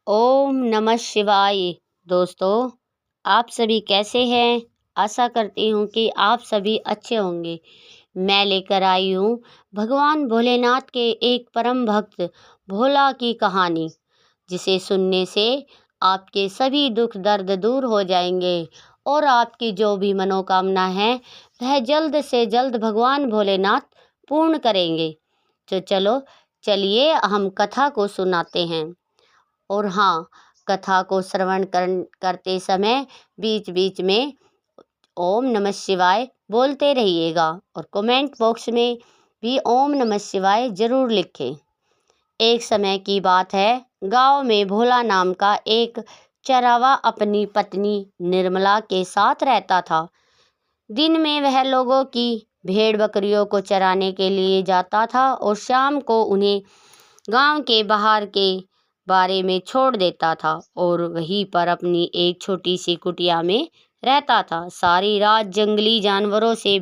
ओम नमः शिवाय। दोस्तों, आप सभी कैसे हैं? आशा करती हूँ कि आप सभी अच्छे होंगे। मैं लेकर आई हूँ भगवान भोलेनाथ के एक परम भक्त भोला की कहानी, जिसे सुनने से आपके सभी दुख दर्द दूर हो जाएंगे और आपकी जो भी मनोकामना है वह जल्द से जल्द भगवान भोलेनाथ पूर्ण करेंगे। तो चलिए हम कथा को सुनाते हैं। और हाँ, कथा को श्रवण करते समय बीच बीच में ओम नमः शिवाय बोलते रहिएगा और कमेंट बॉक्स में भी ओम नमः शिवाय जरूर लिखें। एक समय की बात है, गांव में भोला नाम का एक चरावा अपनी पत्नी निर्मला के साथ रहता था। दिन में वह लोगों की भेड़ बकरियों को चराने के लिए जाता था और शाम को उन्हें गांव के बाहर के बारे में छोड़ देता था और वहीं पर अपनी एक छोटी सी कुटिया में रहता था। सारी रात जंगली जानवरों से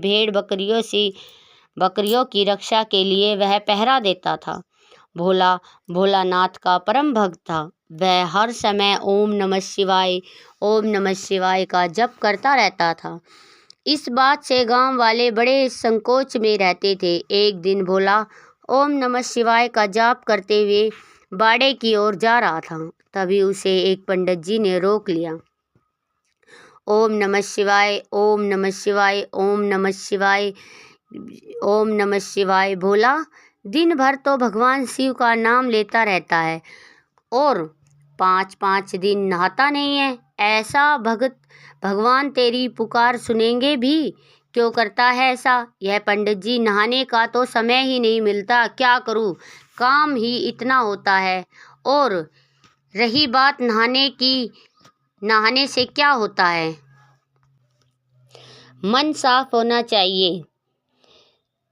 बकरियों की रक्षा के लिए वह पहरा देता था। भोला भोलानाथ का परम भक्त था। वह हर समय ओम नमः शिवाय का जप करता रहता था। इस बात से गांव वाले बड़े संकोच में रहते थे। एक दिन भोला ओम नमः शिवाय का जाप करते हुए बाड़े की ओर जा रहा था। तभी उसे एक पंडित जी ने रोक लिया। ओम नमः शिवाय, ओम नमः शिवाय, ओम नमः शिवाय, ओम नमः शिवाय। भोला दिन भर तो भगवान शिव का नाम लेता रहता है और 5-5 दिन नहाता नहीं है। ऐसा भगत भगवान तेरी पुकार सुनेंगे भी? क्यों करता है ऐसा? यह पंडित जी, नहाने का तो समय ही नहीं मिलता, क्या करूं, काम ही इतना होता है। और रही बात नहाने की, नहाने से क्या होता है? मन साफ होना चाहिए।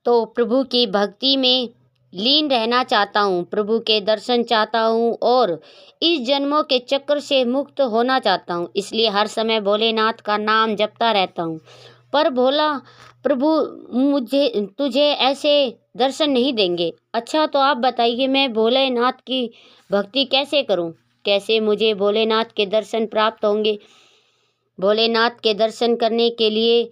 तो प्रभु की भक्ति में लीन रहना चाहता हूँ, प्रभु के दर्शन चाहता हूँ और इस जन्मों के चक्र से मुक्त होना चाहता हूँ, इसलिए हर समय भोलेनाथ का नाम जपता रहता हूँ। पर भोला प्रभु तुझे ऐसे दर्शन नहीं देंगे। अच्छा, तो आप बताइए, मैं भोलेनाथ की भक्ति कैसे करूँ? कैसे मुझे भोलेनाथ के दर्शन प्राप्त होंगे? भोलेनाथ के दर्शन करने के लिए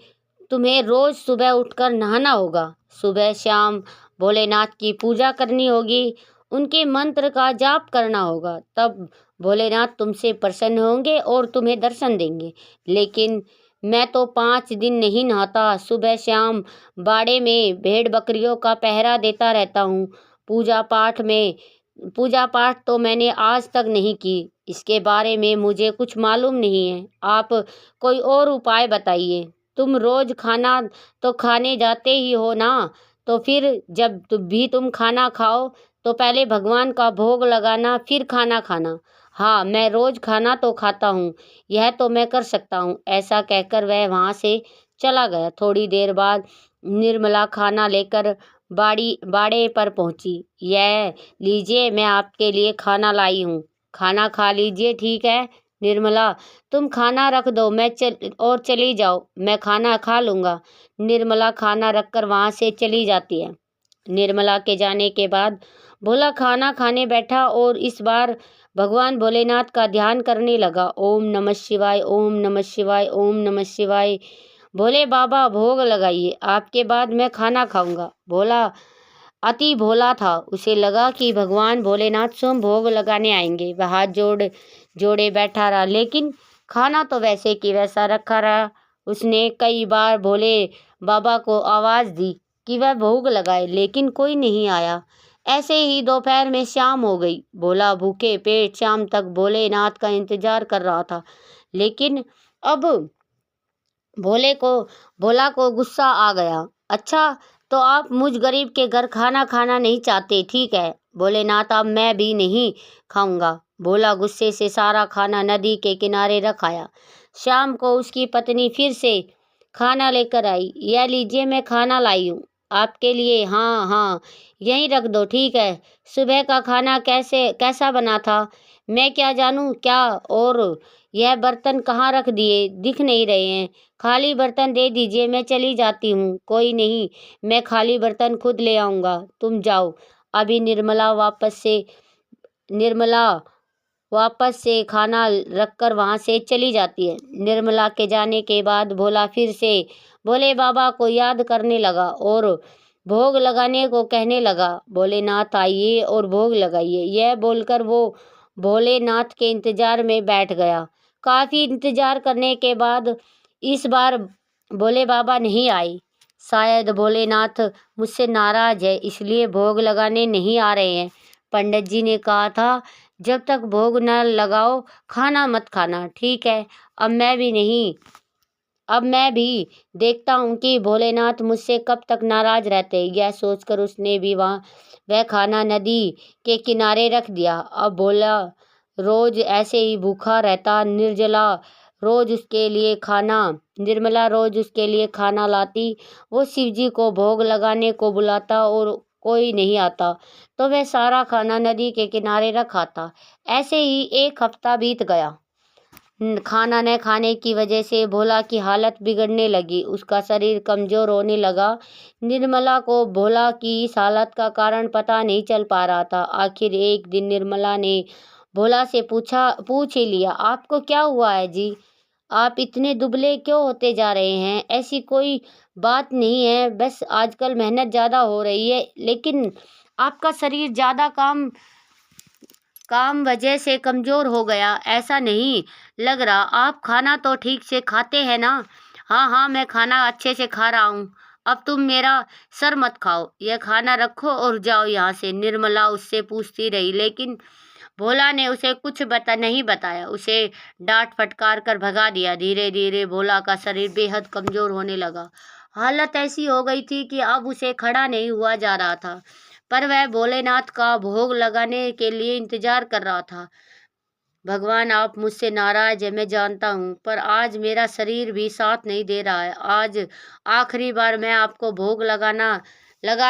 तुम्हें रोज सुबह उठकर नहाना होगा। सुबह शाम भोलेनाथ की पूजा करनी होगी, उनके मंत्र का जाप करना होगा, तब भोलेनाथ तुमसे प्रसन्न होंगे और तुम्हें दर्शन देंगे। लेकिन मैं तो 5 दिन नहीं नहाता, सुबह शाम बाड़े में भेड़ बकरियों का पहरा देता रहता हूँ। पूजा पाठ तो मैंने आज तक नहीं की, इसके बारे में मुझे कुछ मालूम नहीं है। आप कोई और उपाय बताइए। तुम रोज खाना तो खाने जाते ही हो ना, तो फिर जब तुम खाना खाओ तो पहले भगवान का भोग लगाना, फिर खाना खाना। हाँ, मैं रोज खाना तो खाता हूँ, यह तो मैं कर सकता हूँ। ऐसा कहकर वह वहाँ से चला गया। थोड़ी देर बाद निर्मला खाना लेकर बाड़े पर पहुंची। यह लीजिए, मैं आपके लिए खाना लाई हूँ, खाना खा लीजिए। ठीक है निर्मला, तुम खाना रख दो, चली जाओ, मैं खाना खा लूँगा। निर्मला खाना रखकर वहाँ से चली जाती है। निर्मला के जाने के बाद भोला खाना खाने बैठा और इस बार भगवान भोलेनाथ का ध्यान करने लगा। ओम नमः शिवाय, ओम नमः शिवाय, ओम नमः शिवाय। भोले बाबा भोग लगाइए, आपके बाद मैं खाना खाऊंगा। भोला अति भोला था, उसे लगा कि भगवान भोलेनाथ स्वयं भोग लगाने आएंगे। वह हाथ जोड़े बैठा रहा, लेकिन खाना तो वैसे की वैसा रखा रहा। उसने कई बार भोले बाबा को आवाज़ दी कि वह भोग लगाए, लेकिन कोई नहीं आया। ऐसे ही दोपहर में शाम हो गई। भोला भूखे पेट शाम तक भोलेनाथ का इंतजार कर रहा था, लेकिन अब भोला को गुस्सा आ गया। अच्छा, तो आप मुझ गरीब के घर खाना खाना नहीं चाहते, ठीक है भोलेनाथ, अब मैं भी नहीं खाऊंगा। भोला गुस्से से सारा खाना नदी के किनारे रख आया। शाम को उसकी पत्नी फिर से खाना लेकर आई। यह लीजिए, मैं खाना लाई हूँ आपके लिए। हाँ हाँ, यहीं रख दो, ठीक है। सुबह का खाना कैसा बना था मैं क्या जानूँ क्या? और यह बर्तन कहाँ रख दिए, दिख नहीं रहे हैं। खाली बर्तन दे दीजिए, मैं चली जाती हूँ। कोई नहीं, मैं खाली बर्तन खुद ले आऊँगा, तुम जाओ। अभी निर्मला वापस से खाना रखकर वहाँ से चली जाती है। निर्मला के जाने के बाद भोला फिर से भोले बाबा को याद करने लगा और भोग लगाने को कहने लगा। भोलेनाथ आइए और भोग लगाइए, यह बोलकर वो भोलेनाथ के इंतजार में बैठ गया। काफ़ी इंतजार करने के बाद इस बार भोले बाबा नहीं आए। शायद भोलेनाथ मुझसे नाराज है, इसलिए भोग लगाने नहीं आ रहे हैं। पंडित जी ने कहा था, जब तक भोग न लगाओ खाना मत खाना। ठीक है, अब मैं भी देखता हूँ कि भोलेनाथ मुझसे कब तक नाराज रहते। यह सोचकर उसने भी वह खाना नदी के किनारे रख दिया। अब भोला रोज ऐसे ही भूखा रहता। निर्मला रोज उसके लिए खाना लाती। वो शिवजी को भोग लगाने को बुलाता और कोई नहीं आता तो वह सारा खाना नदी के किनारे रखाता। ऐसे ही एक हफ्ता बीत गया। खाना न खाने की वजह से भोला की हालत बिगड़ने लगी। उसका शरीर कमजोर होने लगा। निर्मला को भोला की इस हालत का कारण पता नहीं चल पा रहा था। आखिर एक दिन निर्मला ने भोला से पूछ ही लिया, आपको क्या हुआ है जी? आप इतने दुबले क्यों होते जा रहे हैं? ऐसी कोई बात नहीं है, बस आजकल मेहनत ज़्यादा हो रही है, लेकिन आपका शरीर ज़्यादा काम वजह से कमज़ोर हो गया, ऐसा नहीं लग रहा। आप खाना तो ठीक से खाते हैं ना? हाँ, मैं खाना अच्छे से खा रहा हूँ। अब तुम मेरा सर मत खाओ, यह खाना रखो और जाओ यहाँ से। निर्मला उससे पूछती रही, लेकिन भोला ने उसे कुछ नहीं बताया। उसे डांट फटकार कर भगा दिया। धीरे धीरे भोला का शरीर बेहद कमजोर होने लगा। हालत ऐसी हो गई थी कि अब उसे खड़ा नहीं हुआ जा रहा था, पर वह भोलेनाथ का भोग लगाने के लिए इंतजार कर रहा था। भगवान, आप मुझसे नाराज है, मैं जानता हूँ, पर आज मेरा शरीर भी साथ नहीं दे रहा है। आज आखिरी बार मैं आपको भोग लगा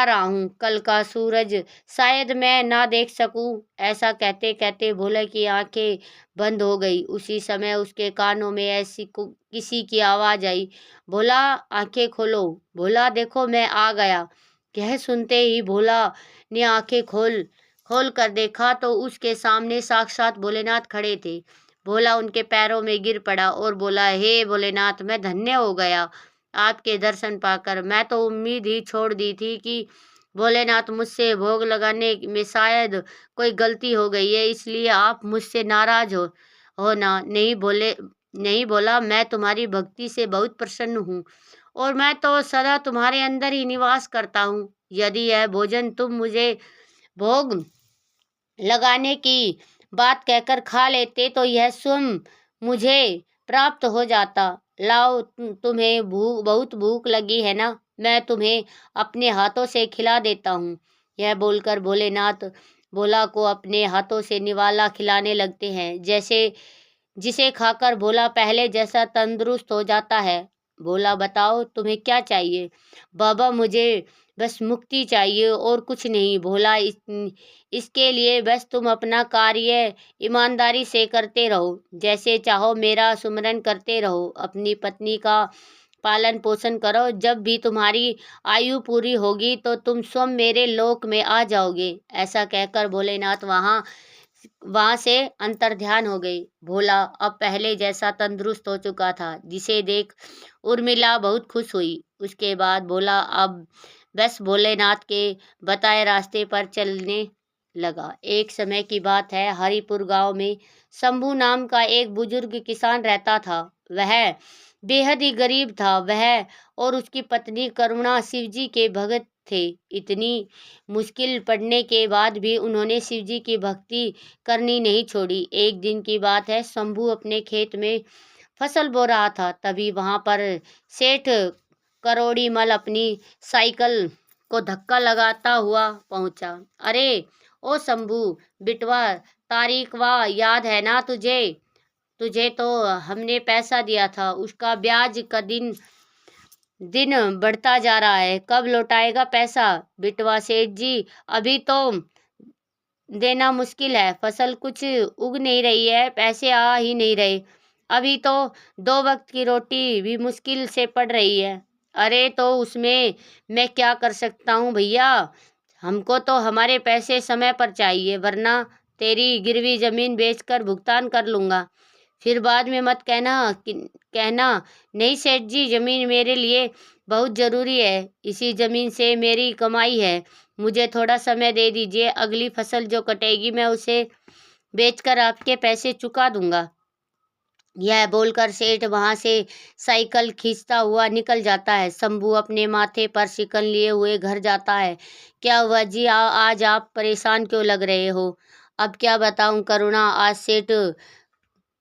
रहा हूँ। कल का सूरज शायद मैं ना देख सकूं। ऐसा कहते कहते भोले की आंखें बंद हो गई। उसी समय उसके कानों में किसी की आवाज आई, भोला आंखें खोलो, भोला देखो मैं आ गया। यह सुनते ही भोला ने आंखें खोल कर देखा तो उसके सामने साक्षात भोलेनाथ खड़े थे। भोला उनके पैरों में गिर पड़ा और बोला, हे भोलेनाथ, मैं धन्य हो गया आपके दर्शन पाकर। मैं तो उम्मीद ही छोड़ दी थी कि भोलेनाथ मुझसे भोग लगाने में शायद कोई गलती हो गई है, इसलिए आप मुझसे नाराज हो ना। नहीं बोला, मैं तुम्हारी भक्ति से बहुत प्रसन्न हूँ और मैं तो सदा तुम्हारे अंदर ही निवास करता हूँ। यदि यह भोजन तुम मुझे भोग लगाने की बात कहकर खा लेते तो यह स्वयं मुझे प्राप्त हो जाता। लाओ, तुम्हें बहुत भूख लगी है ना, मैं तुम्हें अपने हाथों से खिला देता हूँ। यह बोलकर भोलेनाथ भोला को अपने हाथों से निवाला खिलाने लगते हैं, जिसे खाकर भोला पहले जैसा तंदुरुस्त हो जाता है। भोला, बताओ तुम्हें क्या चाहिए? बाबा, मुझे बस मुक्ति चाहिए और कुछ नहीं। भोला, इसके लिए बस तुम अपना कार्य ईमानदारी से करते रहो, जैसे चाहो मेरा सुमिरन करते रहो, अपनी पत्नी का पालन पोषण करो। जब भी तुम्हारी आयु पूरी होगी तो तुम स्वयं मेरे लोक में आ जाओगे। ऐसा कहकर भोलेनाथ वहां से अंतर्ध्यान हो गई। भोला अब पहले जैसा तंदुरुस्त हो चुका था, जिसे देख उर्मिला बहुत खुश हुई। उसके बाद भोला अब बस भोलेनाथ के बताए रास्ते पर चलने लगा। एक समय की बात है, हरिपुर गांव में शंभू नाम का एक बुजुर्ग किसान रहता था। वह बेहद ही गरीब था। वह और उसकी पत्नी करुणा शिवजी के भगत थे। इतनी मुश्किल पड़ने के बाद भी उन्होंने शिवजी की भक्ति करनी नहीं छोड़ी। एक दिन की बात है, शंभू अपने खेत में फसल बो रहा था। तभी वहां पर सेठ करोड़ी मल अपनी साइकिल को धक्का लगाता हुआ पहुंचा। अरे ओ शंभू बिटवा, तारीख वाह याद है ना तुझे तो हमने पैसा दिया था, उसका ब्याज का दिन बढ़ता जा रहा है, कब लौटाएगा पैसा? बिटवा, सेठ जी अभी तो देना मुश्किल है, फसल कुछ उग नहीं रही है, पैसे आ ही नहीं रहे, अभी तो 2 वक्त की रोटी भी मुश्किल से पड़ रही है। अरे तो उसमें मैं क्या कर सकता हूँ भैया, हमको तो हमारे पैसे समय पर चाहिए, वरना तेरी गिरवी ज़मीन बेचकर भुगतान कर लूँगा। फिर बाद में मत कहना नहीं सेठ जी, ज़मीन मेरे लिए बहुत ज़रूरी है, इसी ज़मीन से मेरी कमाई है, मुझे थोड़ा समय दे दीजिए, अगली फसल जो कटेगी मैं उसे बेचकर आपके पैसे चुका दूंगा। यह बोलकर सेठ वहां से साइकिल खींचता हुआ निकल जाता है। शंभू अपने माथे पर शिकन लिए हुए घर जाता है। क्या हुआ जी, आज आप परेशान क्यों लग रहे हो? अब क्या बताऊं करुणा, आज सेठ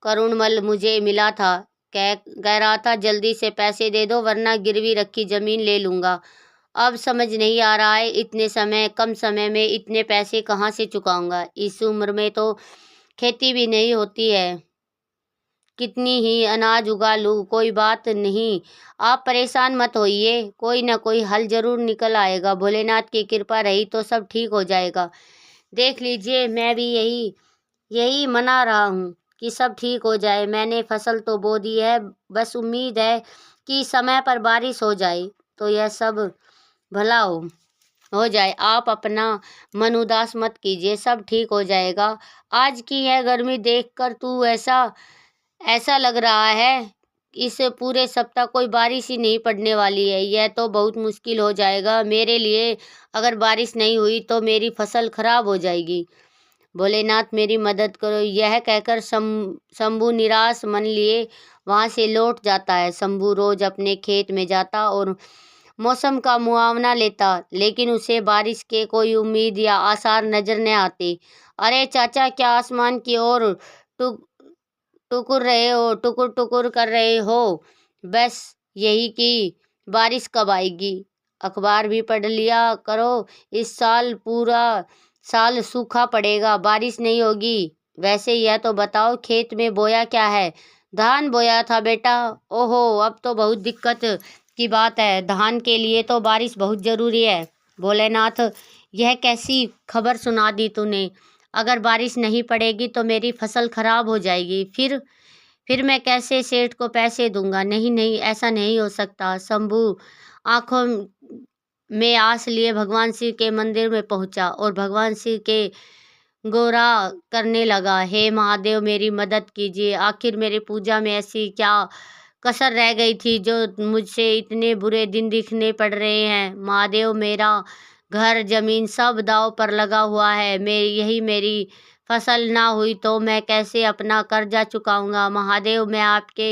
करुणमल मुझे मिला था, कह रहा था जल्दी से पैसे दे दो वरना गिरवी रखी जमीन ले लूंगा। अब समझ नहीं आ रहा है कम समय में इतने पैसे कहाँ से चुकाऊंगा। इस उम्र में तो खेती भी नहीं होती है, कितनी ही अनाज उगा लूं, कोई बात नहीं, आप परेशान मत होइए, कोई ना कोई हल जरूर निकल आएगा, भोलेनाथ की कृपा रही तो सब ठीक हो जाएगा। देख लीजिए, मैं भी यही यही मना रहा हूँ कि सब ठीक हो जाए। मैंने फसल तो बो दी है, बस उम्मीद है कि समय पर बारिश हो जाए तो यह सब भला हो जाए। आप अपना मन उदास मत कीजिए, सब ठीक हो जाएगा। आज की यह गर्मी देखकर तू ऐसा ऐसा लग रहा है इस पूरे सप्ताह कोई बारिश ही नहीं पड़ने वाली है, यह तो बहुत मुश्किल हो जाएगा मेरे लिए। अगर बारिश नहीं हुई तो मेरी फसल खराब हो जाएगी, भोलेनाथ मेरी मदद करो। यह कहकर शंभू निराश मन लिए वहां से लौट जाता है। शंभू रोज अपने खेत में जाता और मौसम का मुआवना लेता, लेकिन उसे बारिश के कोई उम्मीद या आसार नजर न आते। अरे चाचा, क्या आसमान की ओर टुक टुकुर टुकुर कर रहे हो? बस यही कि बारिश कब आएगी। अखबार भी पढ़ लिया करो, इस साल पूरा साल सूखा पड़ेगा, बारिश नहीं होगी। वैसे यह तो बताओ खेत में बोया क्या है? धान बोया था बेटा। ओहो, अब तो बहुत दिक्कत की बात है, धान के लिए तो बारिश बहुत जरूरी है। भोलेनाथ, यह कैसी खबर सुना दी तूने? अगर बारिश नहीं पड़ेगी तो मेरी फसल खराब हो जाएगी, फिर मैं कैसे सेठ को पैसे दूंगा? नहीं नहीं, ऐसा नहीं हो सकता। शंभू आंखों में आस लिए भगवान शिव के मंदिर में पहुंचा और भगवान शिव के गोरा करने लगा। हे महादेव, मेरी मदद कीजिए, आखिर मेरी पूजा में ऐसी क्या कसर रह गई थी जो मुझसे इतने बुरे दिन दिखने पड़ रहे हैं। महादेव, मेरा घर जमीन सब दांव पर लगा हुआ है, मेरी फसल ना हुई तो मैं कैसे अपना कर्जा चुकाऊंगा। महादेव, मैं आपके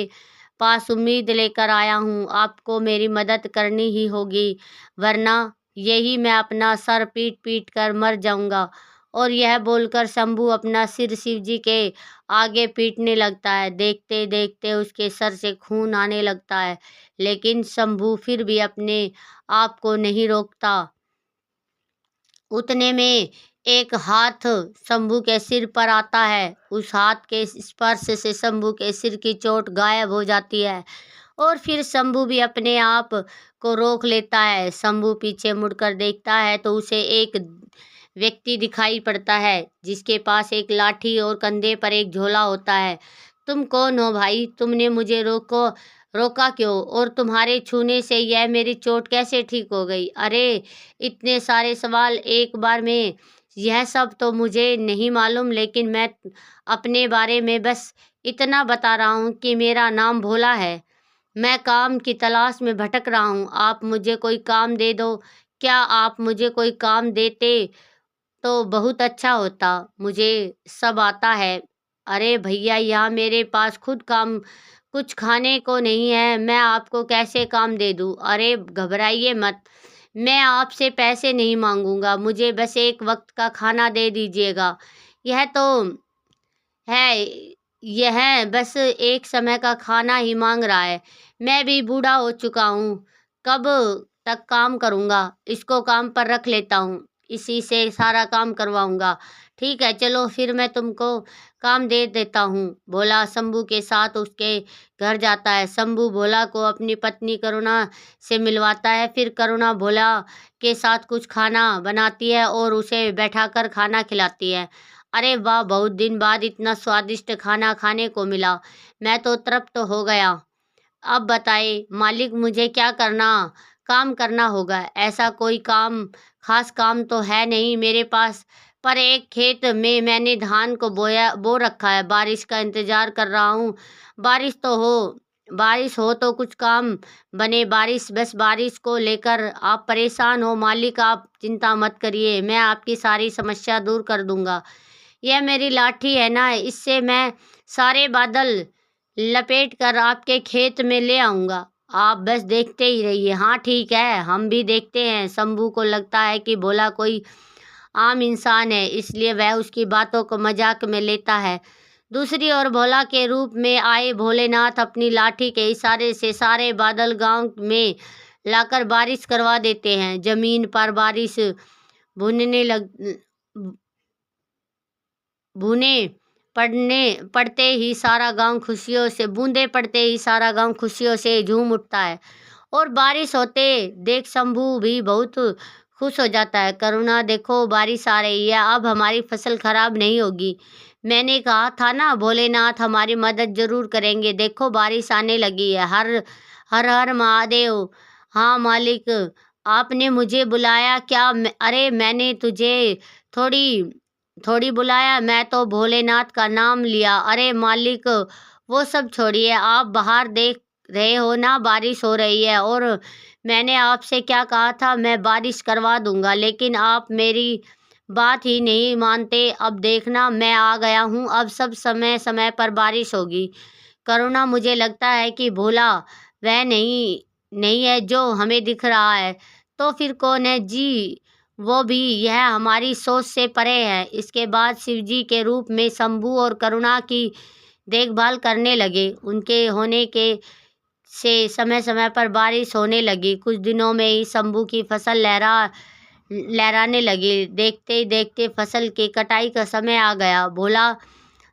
पास उम्मीद लेकर आया हूँ, आपको मेरी मदद करनी ही होगी, वरना यही मैं अपना सर पीट पीट कर मर जाऊंगा। और यह बोलकर शंभू अपना सिर शिव जी के आगे पीटने लगता है। देखते देखते उसके सर से खून आने लगता है, लेकिन शंभू फिर भी अपने आप को नहीं रोकता। उतने में एक हाथ शंभू के सिर पर आता है। उस हाथ के स्पर्श से शंभू के सिर की चोट गायब हो जाती है और फिर शंभू भी अपने आप को रोक लेता है। शंभू पीछे मुड़कर देखता है तो उसे एक व्यक्ति दिखाई पड़ता है जिसके पास एक लाठी और कंधे पर एक झोला होता है। तुम कौन हो भाई? तुमने मुझे रोका क्यों? और तुम्हारे छूने से यह मेरी चोट कैसे ठीक हो गई? अरे, इतने सारे सवाल एक बार में, यह सब तो मुझे नहीं मालूम, लेकिन मैं अपने बारे में बस इतना बता रहा हूँ कि मेरा नाम भोला है। मैं काम की तलाश में भटक रहा हूँ, आप मुझे कोई काम दे दो। क्या आप मुझे कोई काम देते तो बहुत अच्छा होता, मुझे सब आता है। अरे भैया, यहाँ मेरे पास खुद काम कुछ खाने को नहीं है, मैं आपको कैसे काम दे दूँ? अरे घबराइए मत, मैं आपसे पैसे नहीं मांगूंगा, मुझे बस एक वक्त का खाना दे दीजिएगा। यह तो है यह बस एक समय का खाना ही मांग रहा है। मैं भी बूढ़ा हो चुका हूँ, कब तक काम करूँगा? इसको काम पर रख लेता हूँ, इसी से सारा काम करवाऊँगा। ठीक है, चलो फिर मैं तुमको काम दे देता हूँ। भोला शंभू के साथ उसके घर जाता है। शंभू भोला को अपनी पत्नी करुणा से मिलवाता है। फिर करुणा भोला के साथ कुछ खाना बनाती है और उसे बैठाकर खाना खिलाती है। अरे वाह, बहुत दिन बाद इतना स्वादिष्ट खाना खाने को मिला, मैं तो तृप्त हो गया। अब बताए मालिक, मुझे क्या काम करना होगा? ऐसा कोई खास काम तो है नहीं मेरे पास, पर एक खेत में मैंने धान को बो रखा है। बारिश का इंतजार कर रहा हूँ। बारिश हो तो कुछ काम बने। बस बारिश को लेकर आप परेशान हो मालिक, आप चिंता मत करिए, मैं आपकी सारी समस्या दूर कर दूंगा। यह मेरी लाठी है ना, इससे मैं सारे बादल लपेट कर आपके खेत में ले आऊंगा। आप बस देखते ही रहिए। हाँ ठीक है, हम भी देखते हैं। शंभू को लगता है कि भोला कोई आम इंसान है, इसलिए वह उसकी बातों को मजाक में लेता है। दूसरी ओर भोला के रूप में आए भोलेनाथ अपनी लाठी के इशारे से सारे बादल गांव में लाकर बारिश करवा देते हैं। जमीन पर बारिश भूनने लग बूंदे पड़ते ही सारा गांव खुशियों से झूम उठता है और बारिश होते देख शंभू भी बहुत खुश हो जाता है। करुणा, देखो बारिश आ रही है, अब हमारी फसल खराब नहीं होगी। मैंने कहा था ना भोलेनाथ हमारी मदद जरूर करेंगे। देखो बारिश आने लगी है। हर हर हर महादेव। हाँ मालिक, आपने मुझे बुलाया क्या? अरे मैंने तुझे थोड़ी थोड़ी बुलाया, मैं तो भोलेनाथ का नाम लिया। अरे मालिक, वो सब छोड़िए, आप बाहर देख रहे हो ना बारिश हो रही है, और मैंने आपसे क्या कहा था, मैं बारिश करवा दूंगा, लेकिन आप मेरी बात ही नहीं मानते। अब देखना, मैं आ गया हूँ, अब सब समय समय पर बारिश होगी। करुणा, मुझे लगता है कि भोला वह नहीं है जो हमें दिख रहा है। तो फिर कौन है जी? वो भी यह हमारी सोच से परे है। इसके बाद शिवजी के रूप में शंभू और करुणा की देखभाल करने लगे। उनके होने के से समय समय पर बारिश होने लगी। कुछ दिनों में ही शंभू की फसल लहराने लगी। देखते ही देखते फसल की कटाई का समय आ गया। भोला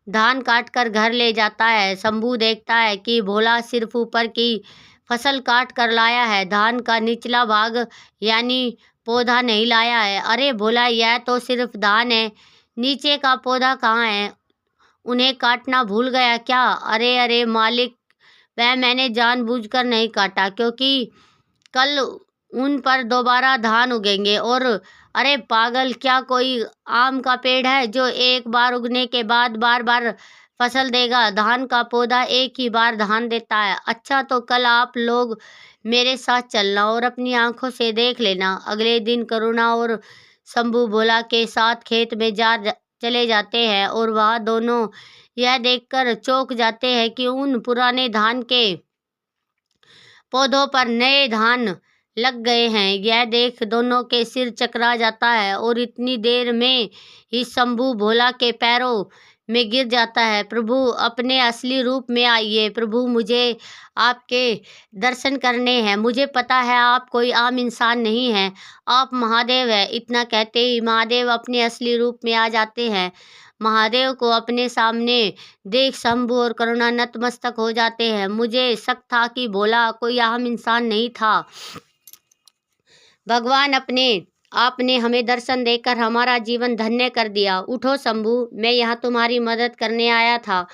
धान काट कर घर ले जाता है। शंभू देखता है कि भोला सिर्फ ऊपर की फसल काट कर लाया है, धान का निचला भाग यानी पौधा नहीं लाया है। अरे भोला, यह तो सिर्फ धान है, नीचे का पौधा कहाँ है? उन्हें काटना भूल गया क्या? अरे अरे मालिक, वह मैंने जानबूझकर नहीं काटा, क्योंकि कल उन पर दोबारा धान उगेंगे। और अरे पागल, क्या कोई आम का पेड़ है जो एक बार उगने के बाद बार बार फसल देगा? धान का पौधा एक ही बार धान देता है। अच्छा, तो कल आप लोग मेरे साथ चलना और अपनी आंखों से देख लेना। अगले दिन करुणा और शंभू भोला के साथ खेत में चले जाते हैं और वह दोनों यह देखकर चौंक जाते हैं कि उन पुराने धान के पौधों पर नए धान लग गए हैं। यह देख दोनों के सिर चकरा जाता है और इतनी देर में ही शंभू भोला के पैरों में गिर जाता है। प्रभु, अपने असली रूप में आइए। प्रभु, मुझे आपके दर्शन करने हैं। मुझे पता है आप कोई आम इंसान नहीं हैं, आप महादेव हैं। इतना कहते ही महादेव अपने असली रूप में आ जाते हैं। महादेव को अपने सामने देख शंभू और करुणा नतमस्तक हो जाते हैं। मुझे शक था कि भोला कोई आम इंसान नहीं था। भगवान, आपने हमें दर्शन देकर हमारा जीवन धन्य कर दिया। उठो शंभू, मैं यहाँ तुम्हारी मदद करने आया था।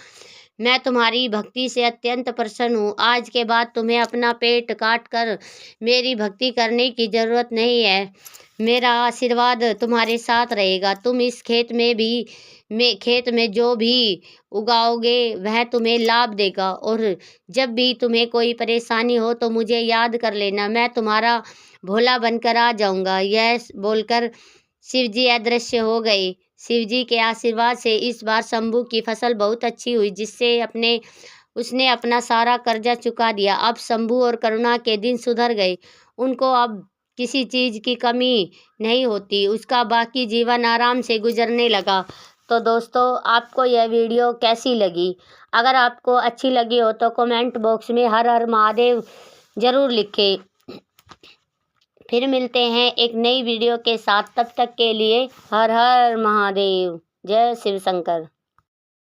मैं तुम्हारी भक्ति से अत्यंत प्रसन्न हूँ। आज के बाद तुम्हें अपना पेट काट कर मेरी भक्ति करने की जरूरत नहीं है। मेरा आशीर्वाद तुम्हारे साथ रहेगा। तुम इस खेत में जो भी उगाओगे वह तुम्हें लाभ देगा, और जब भी तुम्हें कोई परेशानी हो तो मुझे याद कर लेना, मैं तुम्हारा भोला बनकर आ जाऊंगा। यह बोलकर शिवजी अदृश्य हो गए। शिवजी के आशीर्वाद से इस बार शंभू की फसल बहुत अच्छी हुई, जिससे उसने अपना सारा कर्जा चुका दिया। अब शंभू और करुणा के दिन सुधर गए। उनको अब किसी चीज़ की कमी नहीं होती। उसका बाकी जीवन आराम से गुजरने लगा। तो दोस्तों, आपको यह वीडियो कैसी लगी? अगर आपको अच्छी लगी हो तो कमेंट बॉक्स में हर हर महादेव ज़रूर लिखें। फिर मिलते हैं एक नई वीडियो के साथ। तब तक के लिए हर हर महादेव। जय शिव शंकर।